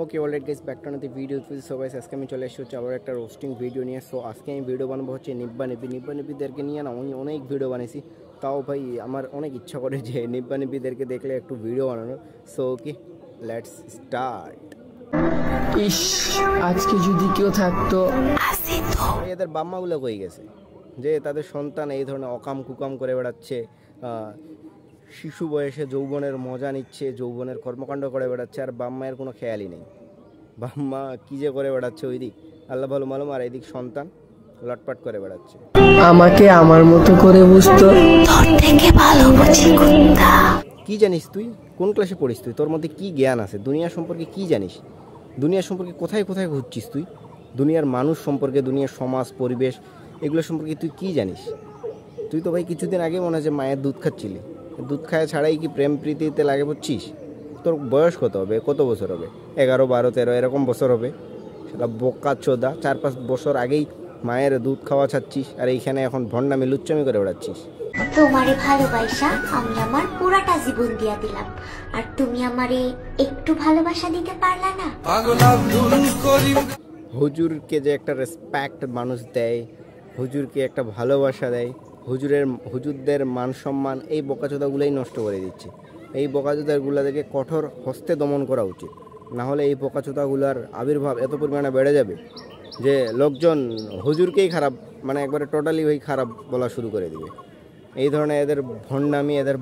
Okay alright guys, back to another video. So guys, আজকে আমি চলে এসেছি আবার একটা রোস্টিং ভিডিও নিয়ে। সো আজকে আমি ভিডিও বানাবো হচ্ছে নিব্বানিবিদেরকে নিয়ে। না আমি অনেক ভিডিও বানিয়েছি, তাও ভাই আমার অনেক ইচ্ছা করে যে নিব্বানিবিদেরকে দেখলে একটু ভিডিও বানানো। So okay, let's start. ইস, আজকে যদি কেউ থাকতো। এদের বাম্মাগুলো কই গেছে যে তাদের সন্তান এই ধরনের অকাম কুকাম করে বেড়াচ্ছে, শিশু বয়সে যৌবনের মজা নিচ্ছে, যৌবনের কর্মকাণ্ড করে বেড়াচ্ছে, আর বাম্মায়ের কোনো খেয়ালই নেই। বাম্মা কী যে করে বেড়াচ্ছে ওই দিক আল্লাহ ভালো মালুম, আর এইদিক সন্তান লটপাট করে বেড়াচ্ছে। আমাকে আমার মতো করে বুঝতো। কি জানিস তুই? কোন ক্লাসে পড়িস তুই? তোর মধ্যে কি জ্ঞান আছে? দুনিয়া সম্পর্কে কি জানিস? দুনিয়া সম্পর্কে কোথায় কোথায় ঘুরছিস তুই? দুনিয়ার মানুষ সম্পর্কে, দুনিয়ার সমাজ পরিবেশ এগুলো সম্পর্কে তুই কি জানিস? তুই তো ভাই কিছুদিন আগে মনে হয় যে মায়ের দুধ খাচ্ছিলি। দুধ খাওয়া ছাড়াই কি প্রেম প্রীতিতে লাগে পড়ছিস? তোর বয়স কত হবে? কত বছর হবে? 11, 12, 13 এরকম বছর হবে। সেটা বোকা চোদা, 4-5 বছর আগেই মায়ের দুধ খাওয়া ছাড়ছিস, আর এইখানে এখন ভণ্ডামি লুচ্চামি করে বেড়াচ্ছিস। তোমারে ভালোবাসা আমি আমার পুরাটা জীবন দিয়া দিলাম, আর তুমি আমারে একটু ভালোবাসা দিতে পারলা না। হুজুরকে যে একটা রেসপেক্ট মানুষ দেয়, হুজুরকে একটা ভালোবাসা দেয়, হুজুরদের মান সম্মান এই বোকাচোদাগুলোই নষ্ট করে দিচ্ছে। এই বোকাচোদাগুলোকে কঠোর হস্তে দমন করা উচিত, না হলে এই বোকাচোদাগুলোর আবির্ভাব এত পরিমাণে বেড়ে যাবে যে লোকজন হুজুরকেই খারাপ, মানে একবারে টোটালি ওই খারাপ বলা শুরু করে দিবে। এই ধরনের এদের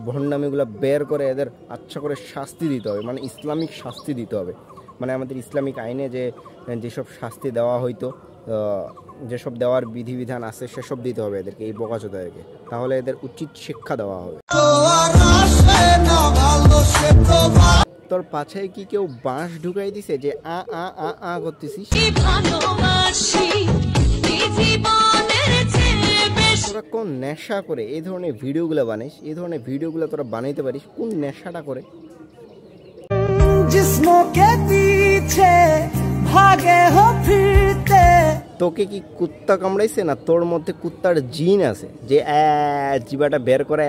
ভণ্ডামিগুলো বের করে এদের আচ্ছা করে শাস্তি দিতে হবে, মানে ইসলামিক শাস্তি দিতে হবে। মানে আমাদের ইসলামিক আইনে যেসব শাস্তি দেওয়া হইতো, যেসব দেওয়ার বিধিবিধান আছে সেসব দিতে হবে এদেরকে, এই বোকাচোদাদেরকে, তাহলে এদের উচিত শিক্ষা দেওয়া হবে। তোর পাছায় কি কেউ বাঁশ ঢুকাই দিছে যে আ আ আ আ করতেছিস? তোরা কোন নেশা করে এই ধরনের ভিডিওগুলো বানাইস? এই ধরনের ভিডিওগুলো তোরা বানাইতে পারিস কোন নেশাটা করে? তোকে কি কুত্তা কামড়াইছে না তোর মধ্যে কুত্তার জিন আছে যে জিবাটা বের করে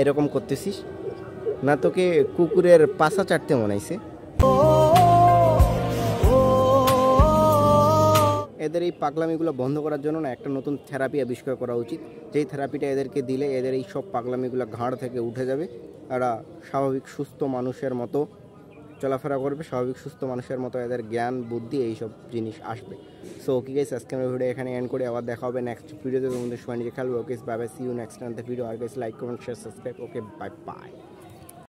এরকম করতেছিস? না তোকে কুকুরের পাছা চাটতে মনাইছে? এদের এই পাগলামিগুলো বন্ধ করার জন্য না একটা নতুন থেরাপি আবিষ্কার করা উচিত, যেই থেরাপিটা এদেরকে দিলে এদের এই সব পাগলামিগুলো ঘাড় থেকে উঠে যাবে, এরা স্বাভাবিক সুস্থ মানুষের মতো চলাফেরা করবে, স্বাভাবিক সুস্থ মানুষের মতো এদের জ্ঞান বুদ্ধি এইসব জিনিস আসবে। সো ওকে গাইস, আজকে আমরা ভিডিও এখানে এন্ড করে আবার দেখা হবে নেক্সট ভিডিওতে। তোমাদের সময় নিজে খেলবে। Okay bye bye, see you next on the video. আর guys like comment share subscribe. Okay bye by.